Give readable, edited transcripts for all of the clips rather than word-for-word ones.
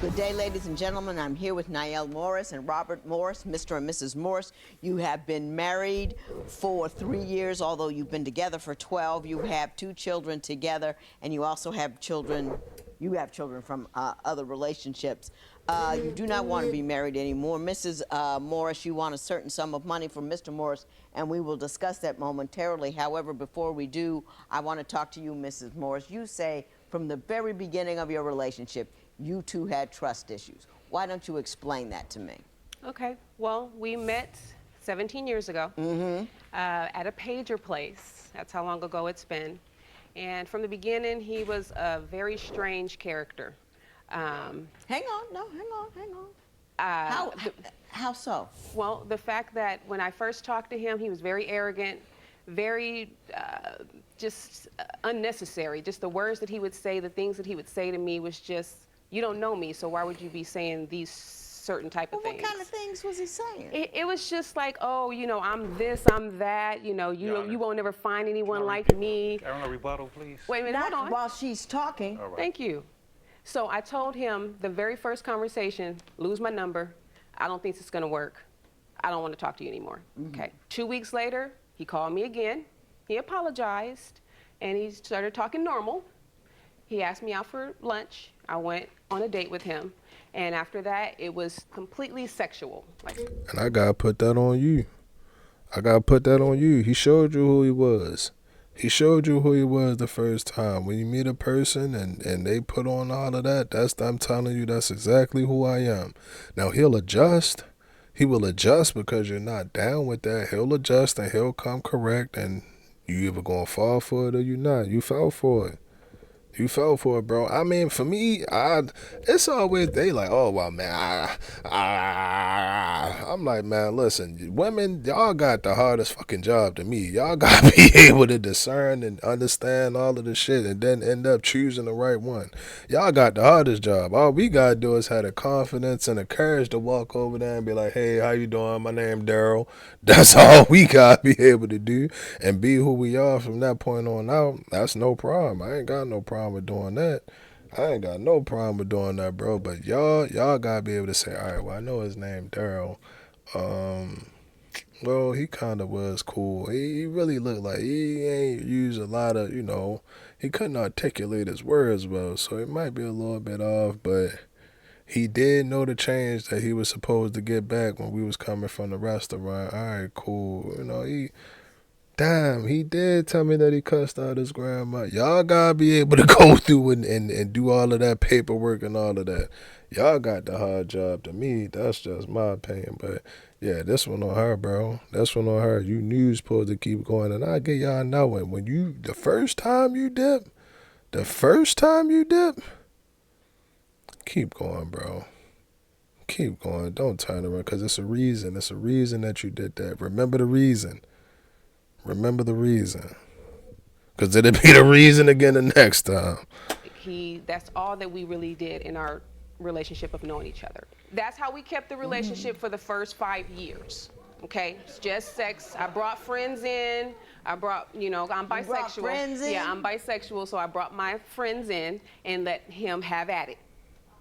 Good day, ladies and gentlemen. I'm here with Niall Morris and Robert Morris, Mr. and Mrs. Morris. You have been married for 3 years, although you've been together for 12. You have 2 children together, and you also have children. You have children from other relationships. You do not want to be married anymore. Mrs. Morris, you want a certain sum of money from Mr. Morris, and we will discuss that momentarily. However, before we do, I want to talk to you, Mrs. Morris. You say from the very beginning of your relationship, you two had trust issues. Why don't you explain that to me? Okay, well, we met 17 years ago at a pager place. That's how long ago it's been. And from the beginning, he was a very strange character. Hang on, hang on. How so? Well, the fact that when I first talked to him, he was very arrogant, very just unnecessary. Just the words that he would say, the things that he would say to me was just, you don't know me, so why would you be saying these certain type of things? What kind of things was he saying? It was just like, oh, you know, I'm this, I'm that, you know, you won't never find anyone like me. I want a rebuttal, please. Wait a minute, hold Not on. while she's talking. All right. Thank you. So I told him the very first conversation, lose my number. I don't think it's gonna work. I don't want to talk to you anymore. Okay. 2 weeks later, he called me again. He apologized, and he started talking normal. He asked me out for lunch. I went on a date with him, and after that, it was completely sexual. And I gotta put that on you. He showed you who he was. He showed you who he was the first time. When you meet a person and they put on all of that, I'm telling you, that's exactly who I am. Now, he'll adjust. He will adjust because you're not down with that. He'll adjust and he'll come correct, and you either gonna fall for it or you not. You fell for it. You fell for it, bro. I mean, for me, it's always, they like, oh, well, man, I'm like, man, listen, women, y'all got the hardest fucking job to me. Y'all got to be able to discern and understand all of the shit and then end up choosing the right one. Y'all got the hardest job. All we got to do is have the confidence and the courage to walk over there and be like, hey, how you doing? My name Daryl. That's all we got to be able to do and be who we are from that point on out. That's no problem. I ain't got no problem with doing that. I ain't got no problem with doing that, bro. But y'all gotta be able to say, all right, well, I know his name Daryl. Well, he kind of was cool. He really looked like he ain't used a lot of, he couldn't articulate his words well, so it might be a little bit off, but he did know the change that he was supposed to get back when we was coming from the restaurant. All right, cool. He did tell me that he cussed out his grandma. Y'all gotta be able to go through and do all of that paperwork and all of that. Y'all got the hard job to me. That's just my opinion. But yeah, this one on her, bro. This one on her. You knew you was supposed to keep going. And I get y'all knowing when the first time you dip, keep going, bro. Keep going. Don't turn around because it's a reason. It's a reason that you did that. Remember the reason. Because it'll be the reason again the next time. That's all that we really did in our relationship of knowing each other. That's how we kept the relationship for the first 5 years. Okay, it's just sex. I brought friends in. I'm bisexual. You brought friends in? Yeah, I'm bisexual, so I brought my friends in and let him have at it.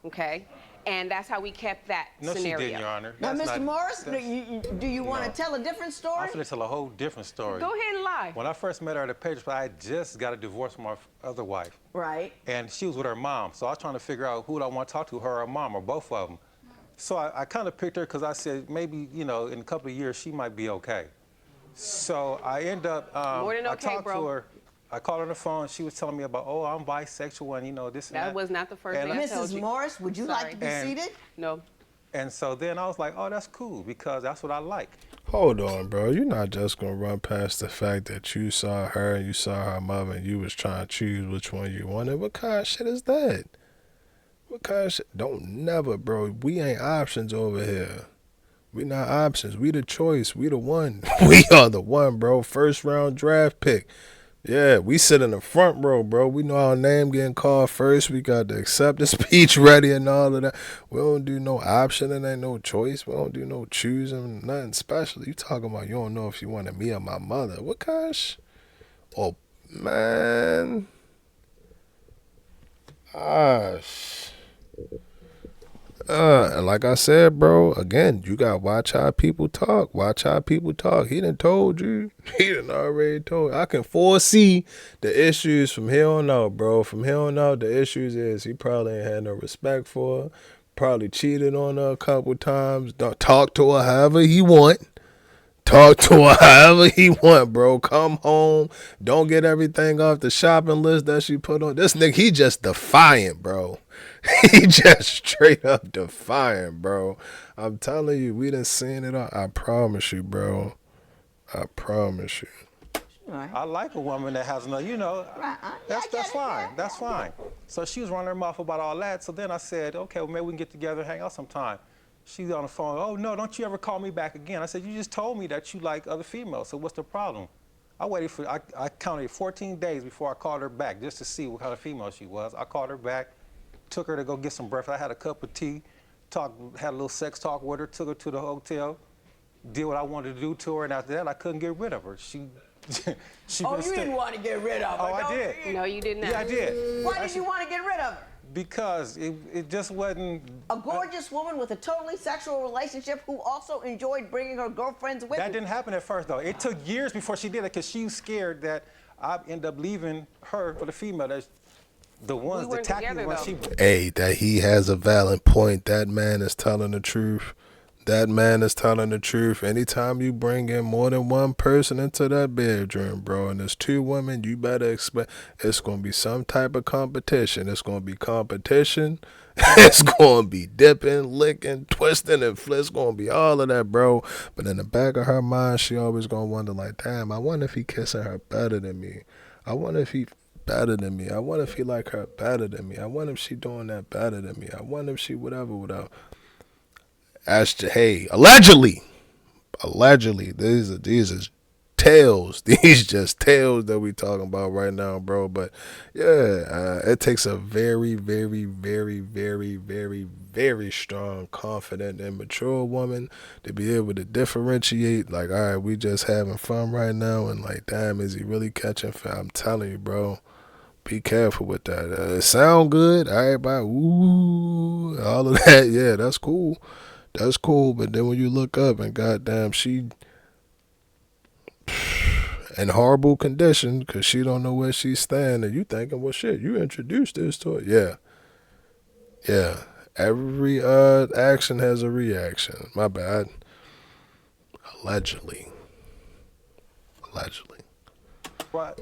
Okay, and that's how we kept that scenario. No, she didn't, Your Honor. Now, Mr. Morris, do you want to tell a different story? I'm going to tell a whole different story. Go ahead and lie. When I first met her at a page, I just got a divorce from my other wife. Right. And she was with her mom, so I was trying to figure out who do I want to talk to, her or mom, or both of them. So I kind of picked her because I said maybe, in a couple of years she might be okay. So I end up, More than okay, I talked to her. I called her on the phone. She was telling me about, oh, I'm bisexual and, this and that. That was not the first thing I told Mrs. you. Morris, would you like to be seated? No. And so then I was like, oh, that's cool because that's what I like. Hold on, bro. You're not just going to run past the fact that you saw her and you saw her mother and you was trying to choose which one you wanted. What kind of shit is that? What kind of shit? Don't never, bro. We ain't options over here. We not options. We the choice. We the one. We are the one, bro. First round draft pick. Yeah, we sit in the front row, bro. We know our name getting called first. We got the acceptance speech ready and all of that. We don't do no option. It ain't no choice. We don't do no choosing, nothing special. You talking about you don't know if you wanted me or my mother. What kind of Oh, man. Gosh. And like I said, bro, again, you got to watch how people talk. Watch how people talk. He done told you. He done already told you. I can foresee the issues from here on out, bro. From here on out, the issues is he probably ain't had no respect for her. Probably cheated on her a couple times. Don't talk to her however he want. Talk to her however he want, bro. Come home. Don't get everything off the shopping list that she put on. This nigga, he just defiant, bro. He just straight up defiant, bro. I'm telling you, we done seen it all. I promise you, bro. I promise you. Right. I like a woman that has no, Right. Yeah, that's I get it, fine. yeah. That's fine. So she was running her mouth about all that. So then I said, okay, well, maybe we can get together and hang out sometime. She's on the phone. Oh, no, don't you ever call me back again. I said, you just told me that you like other females. So what's the problem? I counted 14 days before I called her back just to see what kind of female she was. I called her back, took her to go get some breakfast. I had a cup of tea, had a little sex talk with her, took her to the hotel, did what I wanted to do to her, and after that, I couldn't get rid of her. She Oh, you didn't want to get rid of her. Oh, I did. No, you did not. Yeah, I did. Why did you want to get rid of her? Because it just wasn't. A gorgeous woman with a totally sexual relationship who also enjoyed bringing her girlfriends with That her. didn't happen at first, though. It took years before she did it because she was scared that I'd end up leaving her for the female. That's the ones We weren't that attacked me together, when though. she. Hey, that he has a valid point. That man is telling the truth. That man is telling the truth. Anytime you bring in more than one person into that bedroom, bro, and there's two women, you better expect it's going to be some type of competition. It's going to be competition. It's going to be dipping, licking, twisting, and it's going to be all of that, bro. But in the back of her mind, she always going to wonder, like, damn, I wonder if he kissing her better than me. I wonder if he better than me. I wonder if he like her better than me. I wonder if she doing that better than me. I wonder if she whatever. Hey, allegedly, these are tales. These just tales that we talking about right now, bro. But yeah, it takes a very, very, very, very, very, very strong, confident, and mature woman to be able to differentiate. Like, all right, we just having fun right now, and like, damn, is he really catching fire? I'm telling you, bro. Be careful with that. It sound good, everybody, ooh, all of that. Yeah, that's cool. That's cool, but then when you look up and goddamn, she in horrible condition because she don't know where she's standing, you thinking, well, shit, you introduced this to her. Yeah. Every action has a reaction. My bad. Allegedly. But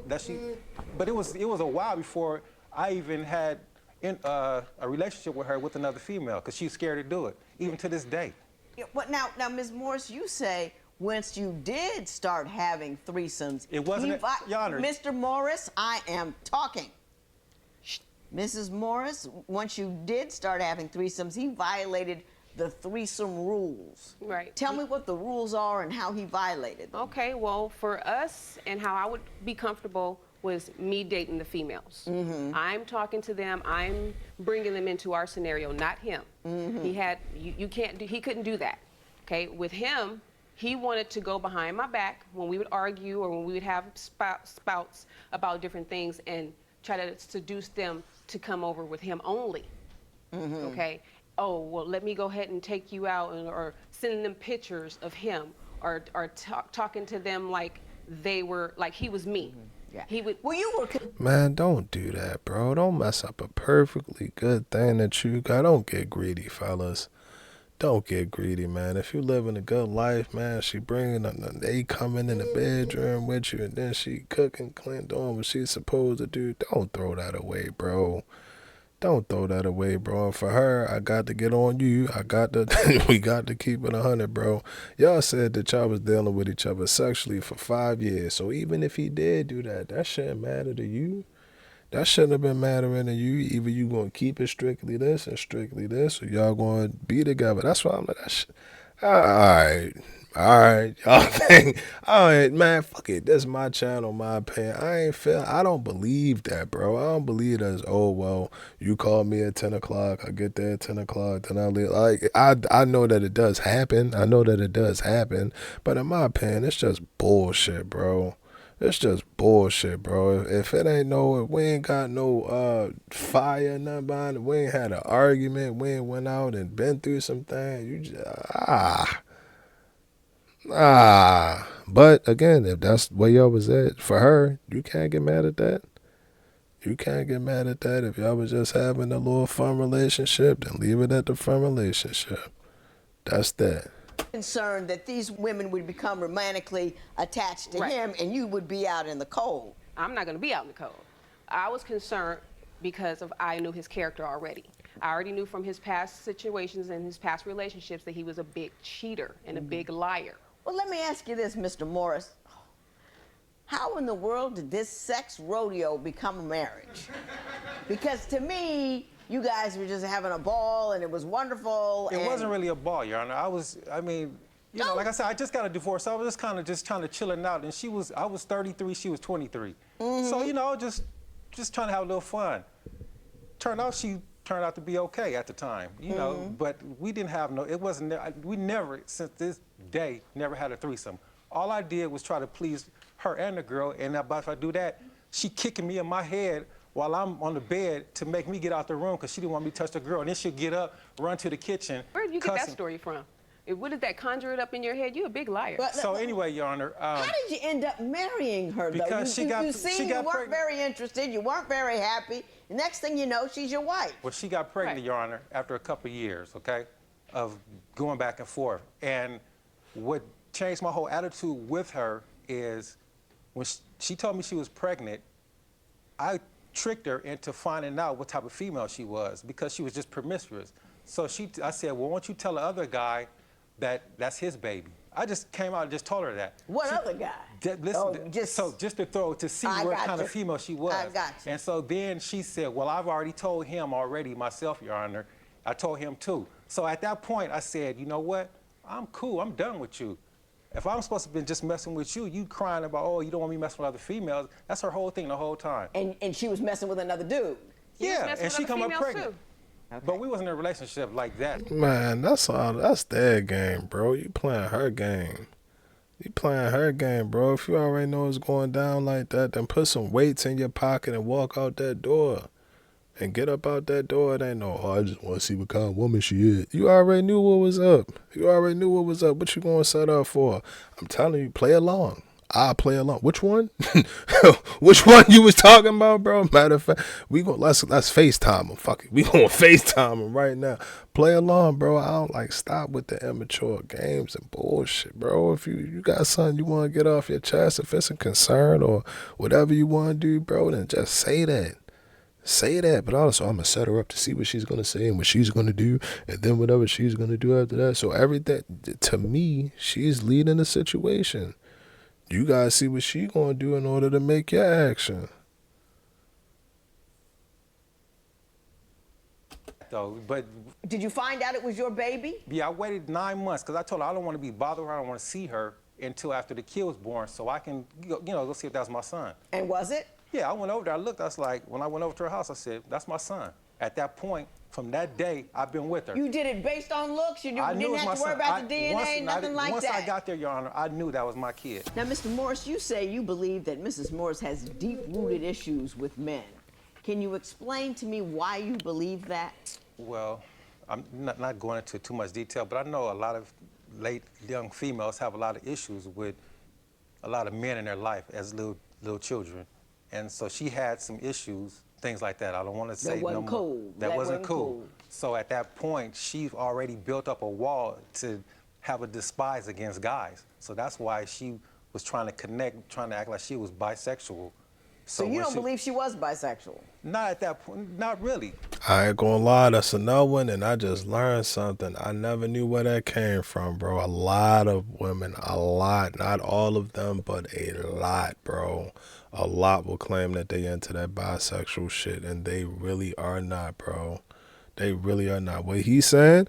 it was a while before I even had a relationship with her with another female because she's scared to do it, even to this day. Yeah, but now, Ms. Morris, you say once you did start having threesomes, It wasn't Your Honor. Mr. Morris, I am talking. Mrs. Morris, once you did start having threesomes, he violated the threesome rules. Right. Tell me what the rules are and how he violated them. Okay, well, for us and how I would be comfortable was me dating the females. I'm talking to them. I'm bringing them into our scenario, not him. He couldn't do that. Okay, with him, he wanted to go behind my back when we would argue or when we would have spouts about different things and try to seduce them to come over with him only. Okay. Oh, well, let me go ahead and take you out, or sending them pictures of him, or talking to them like they were, like he was me. Yeah. He would. Well, you were. Man, don't do that, bro. Don't mess up a perfectly good thing that you got. Don't get greedy, fellas. Don't get greedy, man. If you living a good life, man, she bringing they coming in the bedroom with you, and then she cooking, clean, doing what she's supposed to do. Don't throw that away, bro. Don't throw that away, bro. And for her, I got to get on you. We got to keep it 100, bro. Y'all said that y'all was dealing with each other sexually for 5 years. So even if he did do that, that shouldn't matter to you. That shouldn't have been mattering to you. Either you going to keep it strictly this and strictly this, or y'all going to be together. That's why I'm like, all right, y'all think, all right, man, fuck it. This is my channel, my opinion. I don't believe that, bro. I don't believe that. Oh, well, you call me at 10 o'clock. I get there at 10 o'clock. Then I leave. Like, I know that it does happen. But in my opinion, it's just bullshit, bro. It's just bullshit, bro. If it ain't no, if we ain't got no fire, nothing behind it, we ain't had an argument, we ain't went out and been through some things, you just, But again, if that's where y'all was at, for her, you can't get mad at that. You can't get mad at that. If y'all was just having a little fun relationship, then leave it at the fun relationship. That's that. Concerned that these women would become romantically attached to Right. him and you would be out in the cold. I'm not going to be out in the cold. I was concerned because I knew his character already. I already knew from his past situations and his past relationships that he was a big cheater and a big liar. Well, let me ask you this, Mr. Morris. How in the world did this sex rodeo become a marriage? Because to me, you guys were just having a ball and it was wonderful. It wasn't really a ball, Your Honor. You know, like I said, I just got a divorce. So I was just trying to chilling out, and I was 33, she was 23. So, you know, just trying to have a little fun. She turned out to be okay at the time, you know, but we didn't have we never, since this day, never had a threesome. All I did was try to please her and the girl, and if I do that, she kicking me in my head while I'm on the bed to make me get out the room because she didn't want me to touch the girl. And then she'll get up, run to the kitchen. Where did you get that cussing. story from? What did that conjure it up in your head? You're a big liar. But- So anyway, Your Honor. How did you end up marrying her, though? Because you she weren't pregnant. very interested, you weren't very happy. The next thing you know, she's your wife. Well, she got pregnant, Right. Your Honor, after a couple of years, okay, of going back and forth. And what changed my whole attitude with her is when she told me she was pregnant, I tricked her into finding out what type of female she was because she was just promiscuous. So I said, well, why don't you tell the other guy that that's his baby? I just came out and just told her that. What other guy? Listen, just to see I what got kind you. of female she was. I got you. And so then she said, well, I've already told him already myself, Your Honor. I told him too. So at that point, I said, you know what? I'm cool. I'm done with you. If I'm supposed to be just messing with you, you crying about, oh, you don't want me messing with other females. That's her whole thing the whole time. And she was messing with another dude. Yeah, messing and with she other come up females, pregnant. too. Okay. But we wasn't in a relationship like that. Man, that's their game, bro. You playing her game. You playing her game, bro. If you already know it's going down like that, then put some weights in your pocket and walk out that door. And get up out that door. It ain't no, oh, I just want to see what kind of woman she is. You already knew what was up. You already knew what was up. What you going to set up for? I'm telling you, play along. I'll play along. Which one? Which one you was talking about, bro? Matter of fact, let's FaceTime him. Fuck it. We gonna FaceTime him right now. Play along, bro. I don't stop with the immature games and bullshit, bro. If you got something you want to get off your chest, if it's a concern or whatever you want to do, bro, then just say that. Say that, but also I'm gonna set her up to see what she's gonna say and what she's gonna do, and then whatever she's gonna do after that. So everything, to me, she's leading the situation. You gotta see what she gonna do in order to make your action. But Did you find out it was your baby? yeah, I waited 9 months because I told her I don't want to be bothered with her. I don't want to see her until after the kid was born so I can, go see if that's my son. And was it? Yeah, I went over there. I looked. I was like, when I went over to her house, I said, that's my son. At that point, from that day, I've been with her. You did it based on looks? You I knew didn't it was have my to worry son. about the DNA, nothing like once that? I got there, Your Honor, I knew that was my kid. Now, Mr. Morris, you say you believe that Mrs. Morris has deep-rooted issues with men. Can you explain to me why you believe that? Well, I'm not going into too much detail, but I know a lot of young females have a lot of issues with a lot of men in their life as little children. And so she had some issues, things like that. I don't want to say wasn't no cool. more. That wasn't cool. So at that point, she already built up a wall to have a despise against guys. So that's why she was trying to connect, trying to act like she was bisexual. So you when don't believe she was bisexual? Not at that point, not really. I ain't gonna lie, that's another one, and I just learned something. I never knew where that came from, bro. A lot of women, not all of them, but a lot, bro. A lot will claim that they into that bisexual shit, and they really are not, bro. They really are not. What he's saying,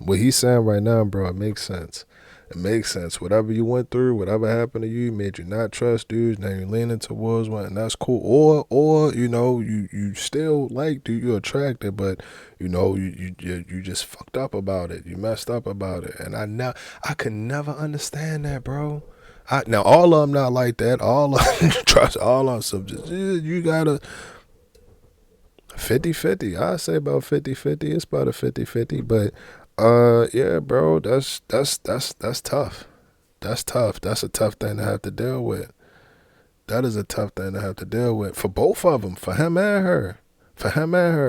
what he's saying right now, bro, it makes sense. It makes sense. Whatever you went through, whatever happened to you, made you not trust dudes. Now you're leaning towards one, and that's cool. Or you still like dude, you're attracted, but you just fucked up about it. You messed up about it, and I could never understand that, bro. Now all of them not like that. All of them, trust all of them. So just, you gotta 50-50. I say about 50-50. It's about a 50-50. But yeah, bro, that's tough. That's tough. That's a tough thing to have to deal with. That is a tough thing to have to deal with for both of them, for him and her,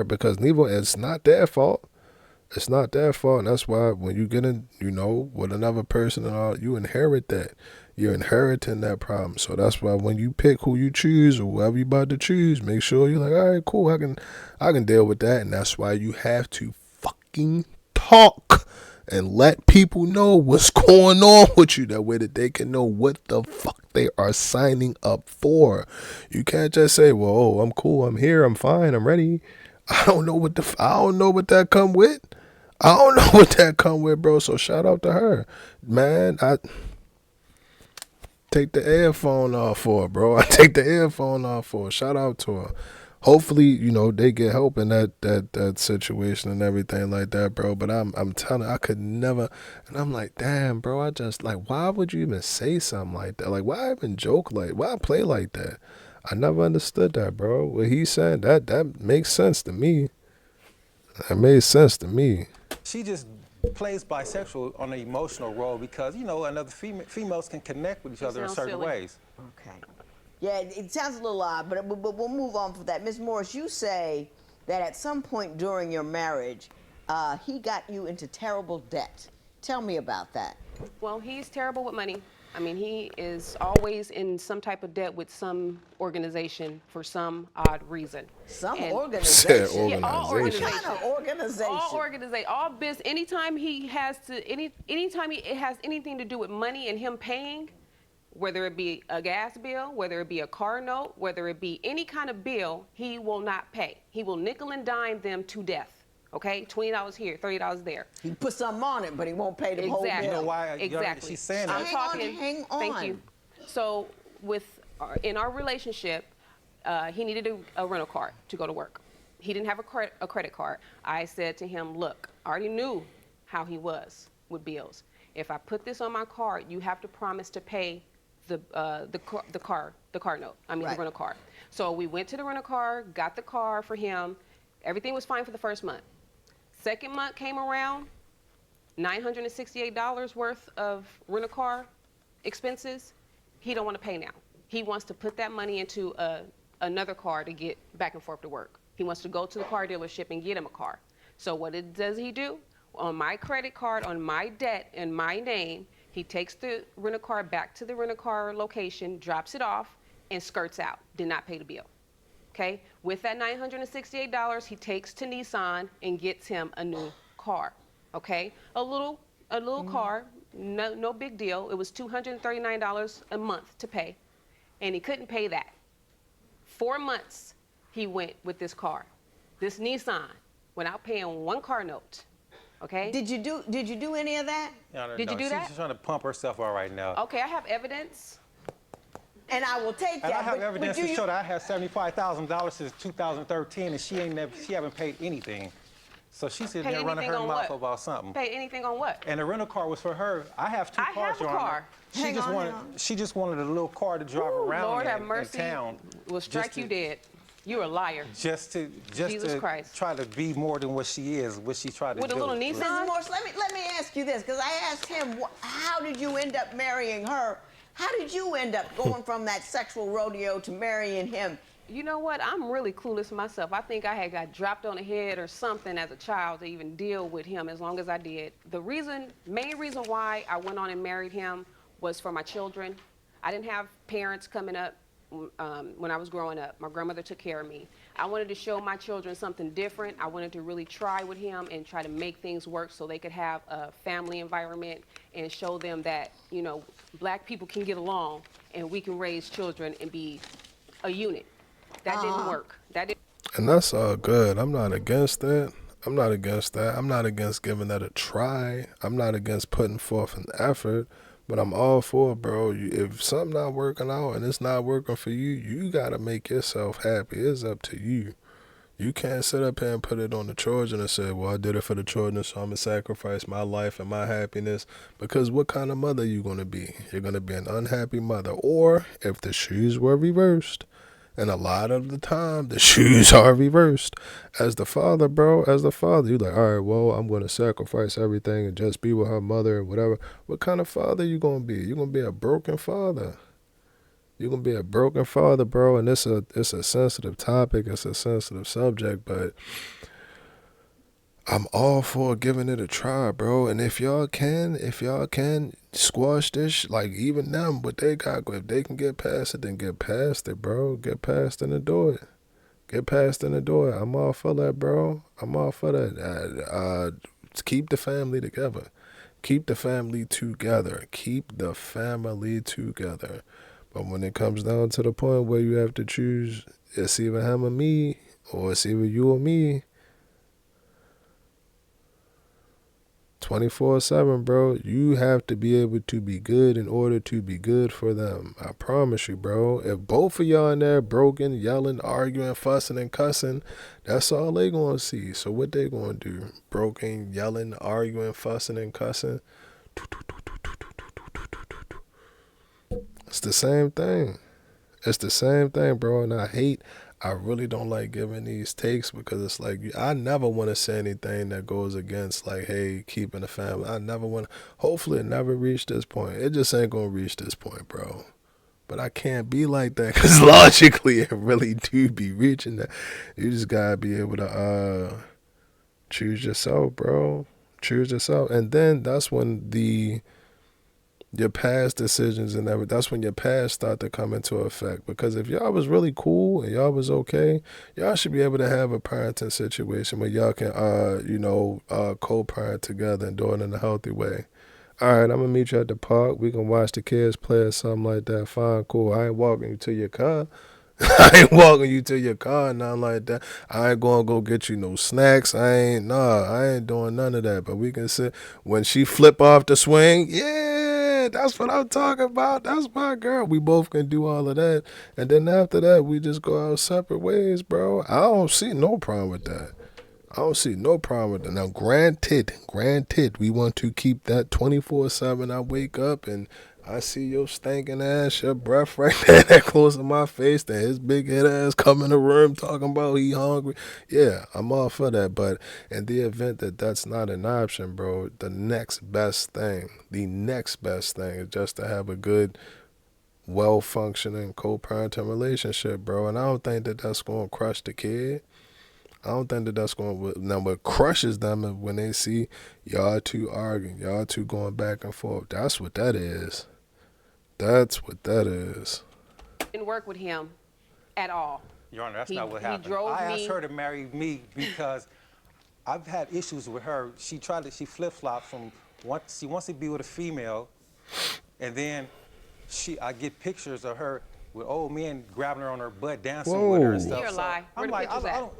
because neither, it's not their fault. It's not their fault. And that's why when you get in, with another person and all, you inherit that. You're inheriting that problem. So that's why when you pick who you choose or whoever you about to choose, make sure you're like, all right, cool, I can deal with that. And that's why you have to fucking talk and let people know what's going on with you. That way that they can know what the fuck they are signing up for. You can't just say, well, oh, I'm cool, I'm here, I'm fine, I'm ready. I don't know what that come with. I don't know what that come with, bro. So shout out to her. Man, I take the earphone off for her, bro. I take the earphone off for her. Shout out to her. Hopefully, they get help in that situation and everything like that, bro. But I'm telling you, I could never. And I'm like, damn, bro. I just like, why would you even say something like that? Like, why even joke why play like that? I never understood that, bro. What he said, that makes sense to me. That made sense to me. She just plays bisexual on an emotional role because, another females can connect with each other in certain ways. Okay. Yeah, it sounds a little odd, but we'll move on from that. Ms. Morris, you say that at some point during your marriage, he got you into terrible debt. Tell me about that. Well, he's terrible with money. I mean, he is always in some type of debt with some organization for some odd reason. Organization? Yeah, all organization. What kind of organization? All business. Anytime he has anything to do with money and him paying, whether it be a gas bill, whether it be a car note, whether it be any kind of bill, he will not pay. He will nickel and dime them to death. Okay, $20 here, $30 there. He put something on it, but he won't pay the whole bill. You know why? Exactly. She's saying that. Hang on. Thank you. So in our relationship, he needed a rental car to go to work. He didn't have a credit card. I said to him, look, I already knew how he was with bills. If I put this on my card, you have to promise to pay the car note. I mean, right. The rental car. So we went to the rental car, got the car for him. Everything was fine for the first month. Second month came around, $968 worth of rental car expenses. He don't want to pay now. He wants to put that money into another car to get back and forth to work. He wants to go to the car dealership and get him a car. So what does he do? On my credit card, on my debt, in my name, he takes the rental car back to the rental car location, drops it off, and skirts out. Did not pay the bill. Okay? With that $968, he takes to Nissan and gets him a new car. Okay? A little car, no big deal. It was $239 a month to pay, and he couldn't pay that. 4 months he went with this car, this Nissan, without paying one car note. Okay? Did you do any of that? Did you do that? She's trying to pump herself out right now. Okay, I have evidence. And I will take that. And I have evidence to show that I had $75,000 since 2013, and she haven't paid anything. So she's sitting there running her mouth about something. Paid anything on what? And the rental car was for her. I have two cars. I have a car. She just wanted a little car to drive around Lord have mercy. in town. Will strike you dead. You're a liar. Just to try to be more than what she is, what she tried to do. With a little Nissan? Mrs. Morris, let me ask you this, because I asked him, how did you end up marrying her? How did you end up going from that sexual rodeo to marrying him? You know what? I'm really clueless myself. I think I had got dropped on the head or something as a child to even deal with him as long as I did. The main reason why I went on and married him was for my children. I didn't have parents coming up when I was growing up. My grandmother took care of me. I wanted to show my children something different. I wanted to really try with him and try to make things work so they could have a family environment and show them that, black people can get along and we can raise children and be a unit. That didn't work. And that's all good. I'm not against that. I'm not against giving that a try. I'm not against putting forth an effort. But I'm all for it, bro. If something not working out and it's not working for you, you got to make yourself happy. It's up to you. You can't sit up here and put it on the children and say, well, I did it for the children, so I'm going to sacrifice my life and my happiness. Because what kind of mother are you going to be? You're going to be an unhappy mother. Or if the shoes were reversed, and a lot of the time, the shoes are reversed. As the father, bro, you're like, all right, well, I'm going to sacrifice everything and just be with her mother and whatever. What kind of father you going to be? You're going to be a broken father. You're going to be a broken father, bro, and it's a sensitive topic. It's a sensitive subject, but I'm all for giving it a try, bro. And if y'all can squash this, like even them, what they got, if they can get past it, then get past it, bro. Get past it and do it. Get past it and do it. I'm all for that, bro. I'm all for that. Keep the family together. Keep the family together. Keep the family together. But when it comes down to the point where you have to choose, it's either him or me, or it's either you or me, 24/7, bro, you have to be able to be good in order to be good for them. I promise you, bro. If both of y'all in there broken, yelling, arguing, fussing, and cussing, that's all they gonna see. So what they gonna do? Broken, yelling, arguing, fussing, and cussing. It's the same thing. It's the same thing, bro. And I really don't like giving these takes because it's like, I never want to say anything that goes against, like, hey, keeping the family. I never want to, hopefully it never reach this point. It just ain't going to reach this point, bro. But I can't be like that because logically it really do be reaching that. You just got to be able to choose yourself, bro. Choose yourself. And then that's when your past decisions and everything, that's when your past start to come into effect. Because if y'all was really cool and y'all was okay, y'all should be able to have a parenting situation where y'all can, co-parent together and do it in a healthy way. All right, I'm going to meet you at the park. We can watch the kids play or something like that. Fine, cool. I ain't walking you to your car. I ain't walking you to your car, nothing like that. I ain't gonna go get you no snacks. I ain't doing none of that. But we can sit when she flip off the swing. Yeah, that's what I'm talking about. That's my girl. We both can do all of that. And then after that, we just go our separate ways, bro. I don't see no problem with that. I don't see no problem with that. Now, granted, we want to keep that 24/7. I wake up and I see your stinking ass, your breath right there that close to my face, then his big head ass come in the room talking about he hungry. Yeah, I'm all for that. But in the event that that's not an option, bro, the next best thing is just to have a good, well-functioning co-parenting relationship, bro. And I don't think that that's going to crush the kid. I don't think that that's going to... Now, what crushes them is when they see y'all two arguing, y'all two going back and forth. That's what that is. That's what that is. Didn't work with him at all. Your Honor, that's not what happened. I asked her to marry me because I've had issues with her. She flip-flopped from she wants to be with a female, and then I get pictures of her with old men grabbing her on her butt, dancing with her and stuff. You're a lie. Where the pictures at?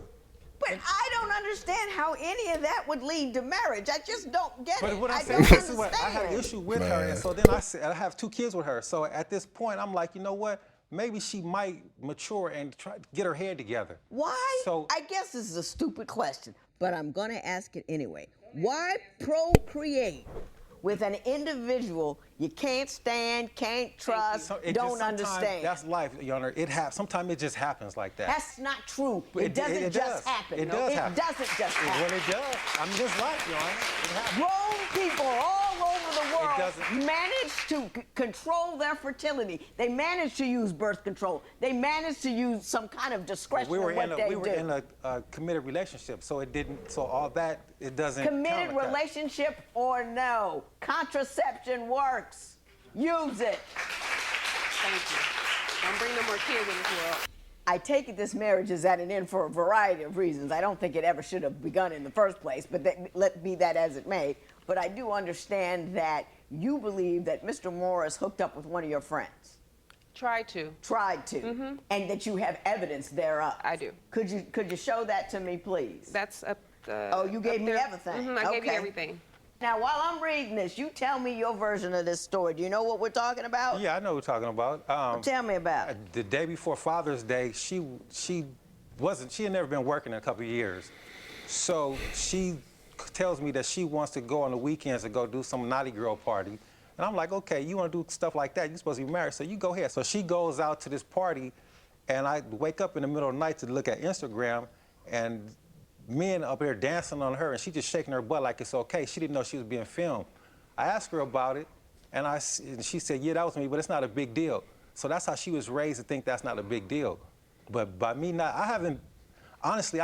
But I don't understand how any of that would lead to marriage. I just don't get it. But what I'm I saying don't is, I had an issue with her, Man. and so then I said, I have 2 kids with her. So at this point, I'm like, you know what? Maybe she might mature and try to get her head together. Why? So I guess this is a stupid question, but I'm going to ask it anyway. Why procreate with an individual you can't stand, can't trust, don't understand? That's life, Your Honor. Sometimes it just happens like that. That's not true. It doesn't just happen. It does happen. It doesn't just happen. Well, it does. I mean, it's life, Your Honor. It happens. Grown people all over the world doesn't- manage to control their fertility. They manage to use birth control. They manage to use some kind of discretion in what they do. We were in a committed relationship, so it didn't. So all that it doesn't. Committed count like that. relationship or no, contraception works. Use it. Thank you. Don't bring no more kids in this world. I take it this marriage is at an end for a variety of reasons. I don't think it ever should have begun in the first place, but let be that as it may. But I do understand that you believe that Mr. Morris hooked up with one of your friends. Tried to. Tried to. And that you have evidence thereof. I do. Could you show that to me, please? That's up. Oh, you gave me everything. I gave you Okay. everything. Now, while I'm reading this, you tell me your version of this story. Do you know what we're talking about? Yeah, I know what we're talking about. Tell me about it. The day before Father's Day, she she had never been working in a couple of years. So she tells me that she wants to go on the weekends to go do some naughty girl party. And I'm like, okay, you want to do stuff like that, you're supposed to be married, so you go ahead. So she goes out to this party, and I wake up in the middle of the night to look at Instagram, and men up here dancing on her, and she just shaking her butt like it's okay. She didn't know she was being filmed. I asked her about it, and she said, yeah, that was me, but it's not a big deal. So that's how she was raised to think that's not a big deal. But by me not, honestly,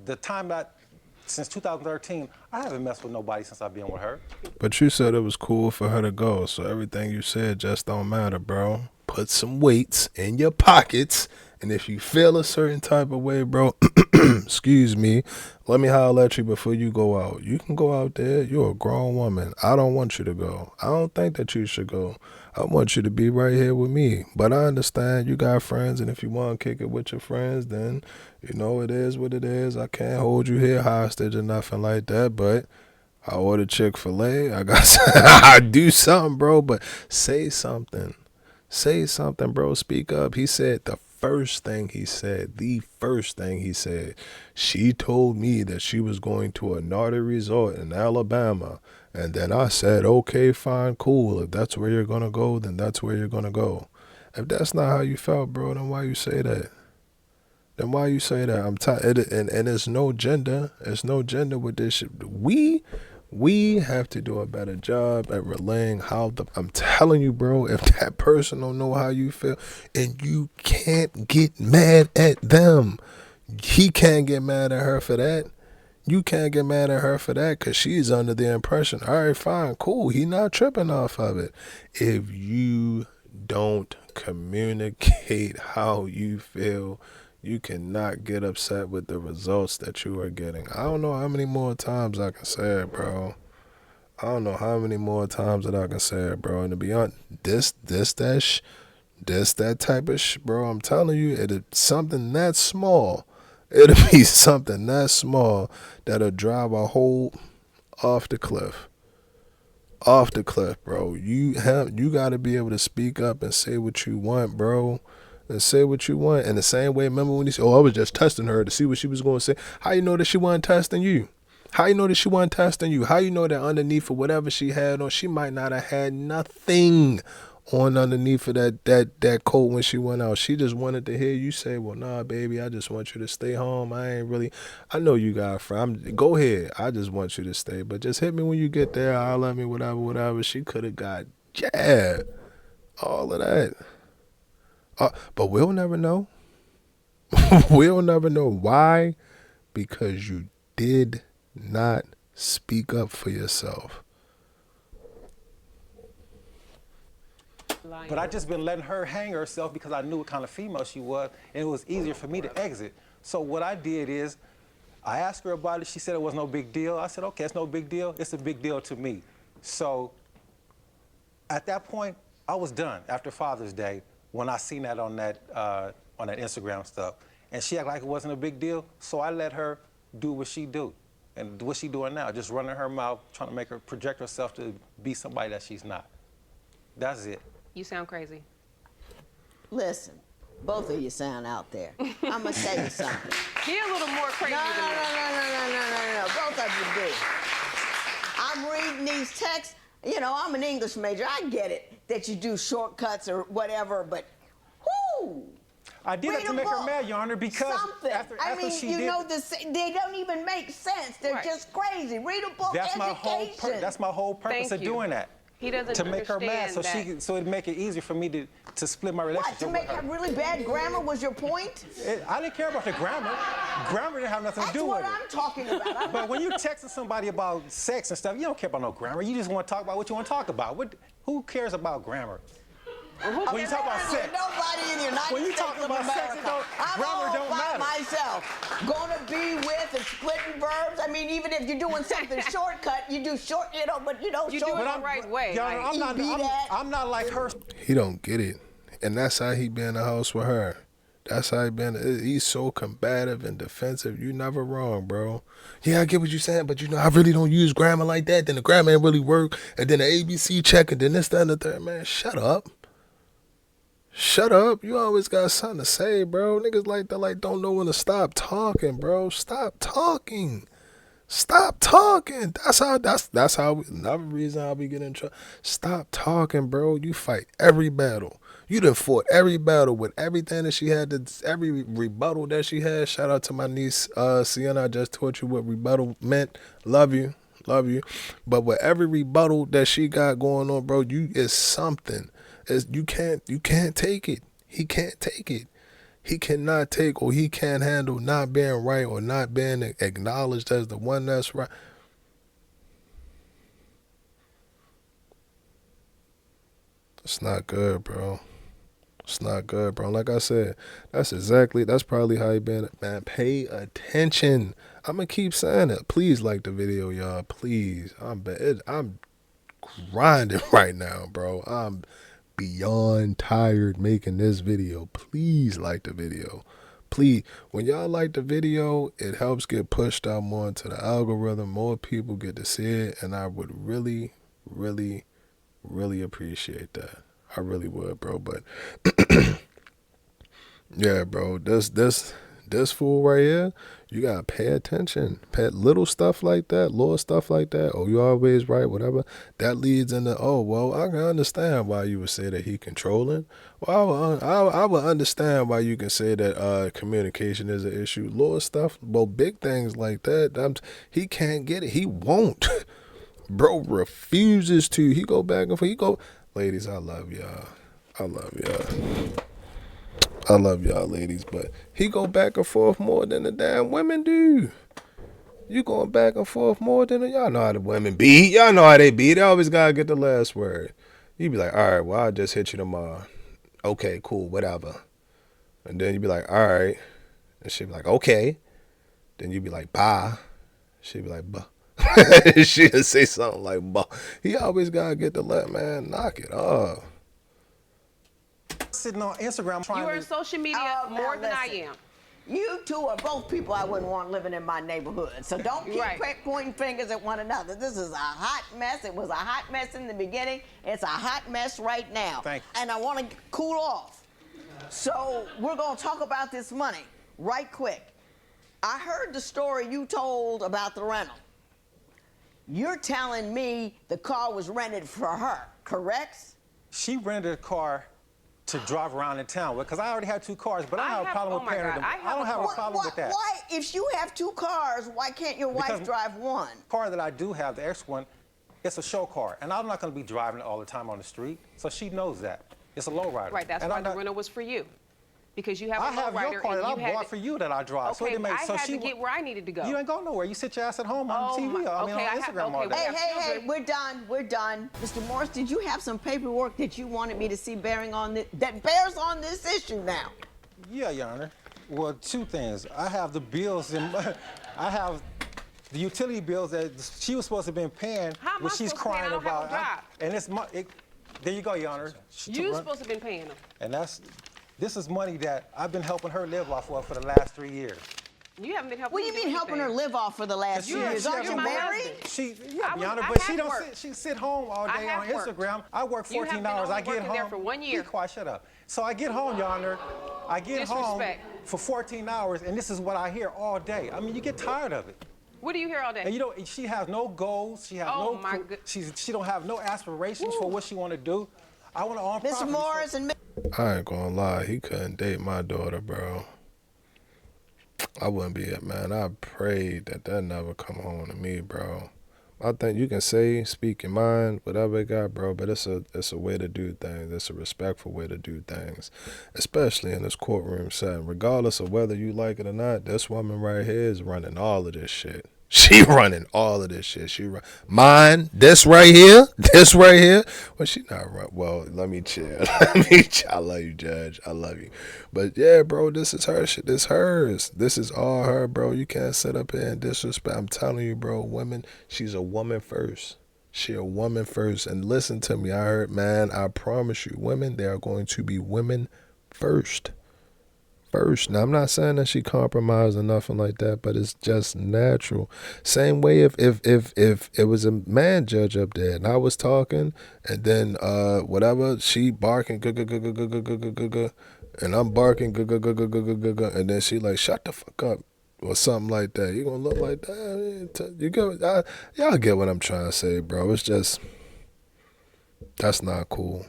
the time that, since 2013, I haven't messed with nobody since I've been with her. But you said it was cool for her to go, so everything you said just don't matter, bro. Put some weights in your pockets, and if you feel a certain type of way, bro, excuse me, let me holler at you before you go out. You can go out there. You're a grown woman. I don't want you to go. I don't think that you should go. I want you to be right here with me. But I understand you got friends, and if you want to kick it with your friends, then, you know, it is what it is. I can't hold you here hostage or nothing like that, but I order Chick-fil-A. I got I do something, bro, but say something. Say something, bro. Speak up. He said the first thing he said, she told me that she was going to a naughty resort in Alabama. And then I said, okay, fine, cool. If that's where you're going to go, then that's where you're going to go. If that's not how you felt, bro, then why you say that? Then why you say that? I'm tired. And it's no gender. It's no gender with this shit. We have to do a better job at relaying how I'm telling you, bro, if that person don't know how you feel, and you can't get mad at them. He can't get mad at her for that. You can't get mad at her for that because she's under the impression, all right, fine, cool. He not tripping off of it. If you don't communicate how you feel, you cannot get upset with the results that you are getting. I don't know how many more times I can say it, bro. I don't know how many more times that I can say it, bro. And to be honest, that type of bro, I'm telling you, it's something that small. It'll be something that small that'll drive a whole off the cliff. Off the cliff, bro. You got to be able to speak up and say what you want, bro. And say what you want. In the same way, remember when he said, I was just testing her to see what she was going to say. How you know that she wasn't testing you? How you know that she wasn't testing you? How you know that underneath of whatever she had on, she might not have had nothing on underneath of that coat when she went out. She just wanted to hear you say, well, nah, baby, I just want you to stay home. I know you got a friend. Go ahead. I just want you to stay. But just hit me when you get there. I'll let me, whatever. She could have got jabbed. All of that. But we'll never know. We'll never know. Why? Because you did not speak up for yourself. But I just been letting her hang herself because I knew what kind of female she was, and it was easier for me to exit. So what I did is, I asked her about it. She said it was no big deal. I said, okay, it's no big deal. It's a big deal to me. So at that point, I was done after Father's Day when I seen that on that Instagram stuff. And she acted like it wasn't a big deal, so I let her do what she do. And what she doing now, just running her mouth, trying to make her project herself to be somebody that she's not. That's it. You sound crazy. Listen, both of you sound out there. I'm going to tell you something. He a little more crazy than me. No. Both of you do. I'm reading these texts. You know, I'm an English major. I get it that you do shortcuts or whatever, but whoo! I did it to make her mad, Your Honor, because after she did... they don't even make sense. They're just crazy. Read a book, that's education. That's my whole purpose of doing that. He doesn't to make her mad, so that. So it'd make it easier for me to split my relationship What, to make her really bad grammar was your point? I didn't care about the grammar. Grammar didn't have nothing to do with it. That's what I'm talking about. But when you're texting somebody about sex and stuff, you don't care about no grammar. You just want to talk about what you want to talk about. Who cares about grammar? When you talk about sex. Nobody in the United States of America. I'm all by myself. Gonna be with and splitting verbs. I mean, even if you're doing something shortcut, you do short, but you do it the right way. I'm not like her. He don't get it. And that's how he be in the house with her. That's how he been. He's so combative and defensive. You never wrong, bro. Yeah, I get what you're saying, but I really don't use grammar like that. Then the grammar ain't really work. And then the ABC check, and then this, that, and the third. Man, shut up. Shut up. You always got something to say, bro. Niggas like that, like, don't know when to stop talking, bro. Stop talking. Stop talking. That's how another reason I'll be getting in trouble. Stop talking, bro. You fight every battle. You done fought every battle with everything that she had, every rebuttal that she had. Shout out to my niece, Sienna. I just taught you what rebuttal meant. Love you. Love you. But with every rebuttal that she got going on, bro, you is something. You can't take it. He can't take it. He cannot take, or he can't handle not being right or not being acknowledged as the one that's right. It's not good, bro. It's not good, bro. Like I said, that's probably how you been. Man, pay attention. I'm going to keep saying it. Please like the video, y'all. Please. I'm grinding right now, bro. I'm beyond tired making this video. Please like the video. Please, when y'all like the video, it helps get pushed out more into the algorithm. More people get to see it, and I would really, really, really appreciate that. I really would, bro. But yeah, bro, this fool right here, you gotta pay attention. Pay little stuff like that, little stuff like that. Oh, you always right, whatever. That leads into, oh, well, I can understand why you would say that he controlling. Well, I would understand why you can say that communication is an issue. Little stuff, well, big things like that, he can't get it. He won't. Bro refuses to. He go back and forth. Ladies, I love y'all. I love y'all. I love y'all, ladies, but he go back and forth more than the damn women do. You going back and forth more than y'all know how the women be. Y'all know how they be. They always gotta get the last word. You be like, all right, well, I'll just hit you tomorrow. Okay, cool, whatever. And then you be like, all right. And she be like, okay. Then you be like, bye. She be like, bah. She'll say something like, bah. He always gotta get the man, knock it off. Sitting on Instagram trying You are to... on social media Oh, now more than I listen. am. You two are both people I wouldn't want living in my neighborhood. So don't keep Right. pointing fingers at one another. This is a hot mess. It was a hot mess in the beginning. It's a hot mess right now. Thank you. And I want to cool off. So we're going to talk about this money right quick. I heard the story you told about the rental. You're telling me the car was rented for her, correct? She rented a car to drive around in town with, because I already had 2 cars, but I don't have a problem with paying her. I don't have a problem with that. Why, if you have 2 cars, why can't your wife Because drive one? The car that I do have, the X one, it's a show car, and I'm not going to be driving it all the time on the street, so she knows that. It's a lowrider. Right, that's why the rental was for you. Because you have a I have lowrider your car and that you I had bought for you that I drive. Okay, so I had to get where I needed to go. You ain't going nowhere. You sit your ass at home on TV. On Instagram all day. Hey, we're done. We're done. Mr. Morris, did you have some paperwork that you wanted me to see bearing on this, that bears on this issue now? Yeah, Your Honor. Well, 2 things. I have the bills, and I have the utility bills that she was supposed to have been paying, How am I which she's supposed to pay? crying I don't have about. a job. And it's there you go, Your Honor. You're supposed to have been paying them. And this is money that I've been helping her live off of for the last 3 years. You haven't been helping What do you mean helping her live off for the last few years? Aren't you my married? husband. Yeah, Your Honor, I but have worked. she sit home all I day have on worked. Instagram. I work You have 14 been hours. only I get working home. there for 1 year. Be quiet, shut up. So I get home, Your Honor. I get home Disrespect. for 14 hours, and this is what I hear all day. I mean, you get tired of it. What do you hear all day? And you know, she has no goals. She has she don't have no aspirations for what she want to do. I want to own property. Mr. Morris and I ain't gonna lie, he couldn't date my daughter, bro. I wouldn't be it, man. I prayed that never come home to me, bro. I think you can speak your mind, whatever it got, bro, but it's a way to do things. It's a respectful way to do things, especially in this courtroom setting. Regardless of whether you like it or not, this woman right here is running all of this shit. She running all of this shit. Mine, this right here. Well, she not run. Well, let me chill. I love you, Judge. I love you. But yeah, bro, this is her shit. This hers. This is all her, bro. You can't sit up here and disrespect. I'm telling you, bro, women, she's a woman first. She a woman first. And listen to me. I promise you, women, they are going to be women first. first. Now, I'm not saying that she compromised or nothing like that, but it's just natural. Same way if it was a man judge up there and I was talking and then whatever, she barking and I'm barking and then she like shut the fuck up or something like that. You gonna look like that? Y'all get what I'm trying to say, bro. It's just that's not cool.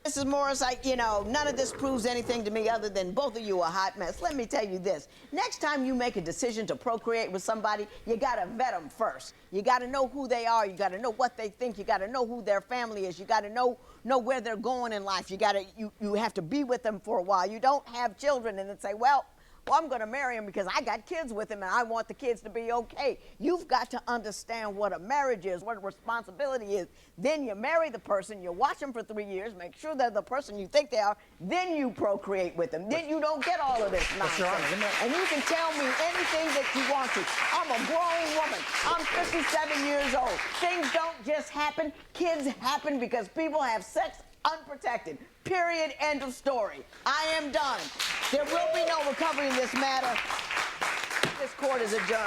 Mrs. Morris, none of this proves anything to me other than both of you are a hot mess. Let me tell you this. Next time you make a decision to procreate with somebody, you got to vet them first. You got to know who they are. You got to know what they think. You got to know who their family is. You got to know where they're going in life. You have to be with them for a while. You don't have children and then say, well, I'm going to marry him because I got kids with him and I want the kids to be okay. You've got to understand what a marriage is, what a responsibility is. Then you marry the person, you watch them for 3 years, make sure they're the person you think they are, then you procreate with them. Then you don't get all of this nonsense. And you can tell me anything that you want to. I'm a grown woman. I'm 57 years old. Things don't just happen. Kids happen because people have sex unprotected. Period. End of story. I am done. There will be no recovery in this matter. This court is adjourned.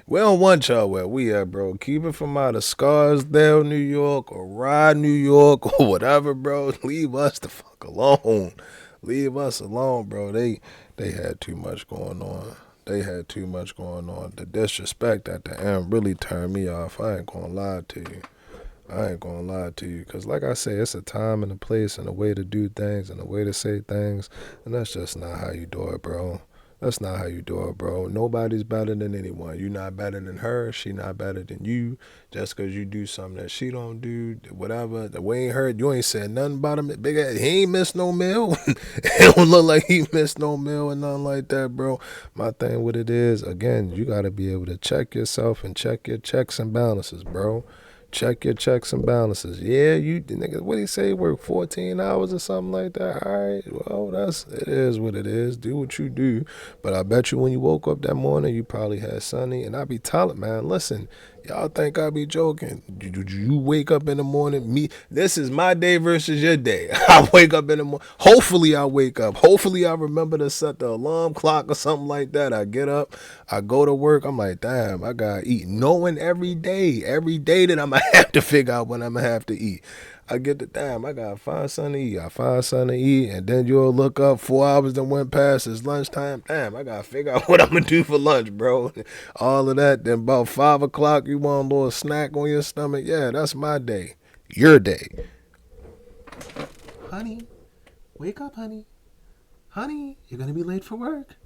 We don't want y'all where we at, bro. Keep it from out of Scarsdale, New York, or Rye, New York, or whatever, bro. Leave us the fuck alone. Leave us alone, bro. They had too much going on. They had too much going on. The disrespect at the end really turned me off. I ain't gonna lie to you. Because like I say, it's a time and a place and a way to do things and a way to say things. And that's just not how you do it, bro. That's not how you do it, bro. Nobody's better than anyone. You're not better than her. She not better than you. Just because you do something that she don't do, whatever. The way ain't heard, you ain't said nothing about him. Big ass, he ain't missed no meal. It don't look like he missed no meal and nothing like that, bro. My thing, what it is, again, you got to be able to check yourself and check your checks and balances, bro. Check your checks and balances. Yeah, you nigga, what do you say? Work 14 hours or something like that. All right, well, it is what it is. Do what you do. But I bet you when you woke up that morning, you probably had Sunny. And I be telling, man, listen, y'all think I be joking. You wake up in the morning, this is my day versus your day. I wake up in the morning. Hopefully I wake up. Hopefully I remember to set the alarm clock or something like that. I get up, I go to work. I'm like, damn, I got to eat. Knowing every day that I'm going to have to figure out when I'm going to have to eat. I get the damn, I gotta find something to eat. I find something to eat, and then you'll look up 4 hours that went past. It's lunchtime. Damn, I gotta figure out what I'm gonna do for lunch, bro. All of that. Then about 5 o'clock, you want a little snack on your stomach. Yeah, that's my day. Your day. Honey, wake up, honey. Honey, you're gonna be late for work.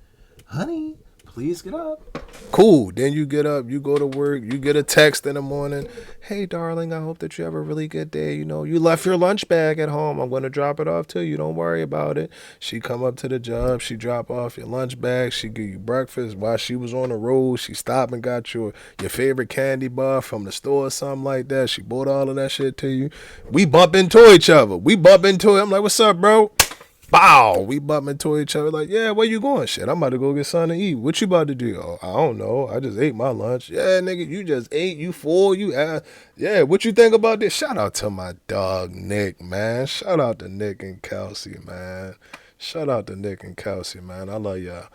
Honey, please get up. Cool. Then you get up, you go to work, you get a text in the morning. Hey, darling, I hope that you have a really good day. You know, you left your lunch bag at home. I'm going to drop it off to you. Don't worry about it. She come up to the job. She drop off your lunch bag. She give you breakfast. While she was on the road, she stopped and got your favorite candy bar from the store or something like that. She bought all of that shit to you. We bump into each other. I'm like, what's up, bro? Bow. We bump into each other like, yeah, where you going? Shit, I'm about to go get something to eat. What you about to do? Oh, I don't know. I just ate my lunch. Yeah, nigga, you just ate. You full. You ass. Yeah, what you think about this? Shout out to my dog, Nick, man. Shout out to Nick and Kelsey, man. I love y'all.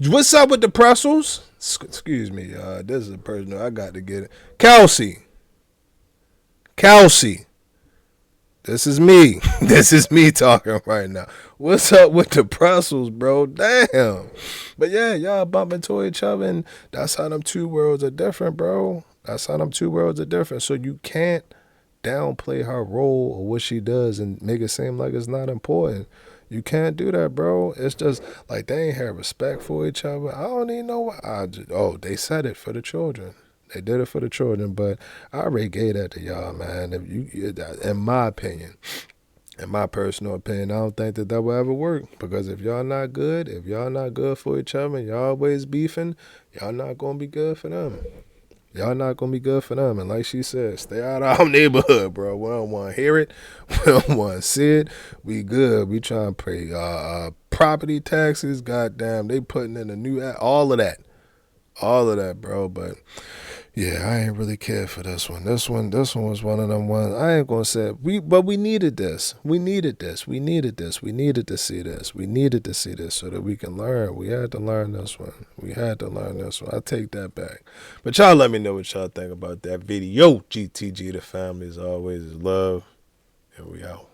What's up with the Brussels? Excuse me, this is a person I got to get it. Kelsey. This is me. This is me talking right now. What's up with the Brussels, bro? Damn. But yeah, y'all bump into each other, and that's how them two worlds are different, bro. So you can't downplay her role or what she does and make it seem like it's not important. You can't do that, bro. It's just like they ain't have respect for each other. I don't even know why. They said it for the children. They did it for the children, but I already gave that to y'all, man. In my opinion, in my personal opinion, I don't think that will ever work. Because if y'all not good for each other, and y'all always beefing, y'all not gonna be good for them. And like she said, stay out of our neighborhood, bro. We don't want to hear it. We don't want to see it. We good. We trying to pay property taxes. Goddamn, they putting in a new all of that, bro. But Yeah, I ain't really care for this one. This one was one of them ones. I ain't gonna say but we needed this. We needed this. We needed this. We needed to see this. We needed to see this so that we can learn. We had to learn this one. We had to learn this one. I take that back. But y'all let me know what y'all think about that video. GTG, the family as always is love, and we out.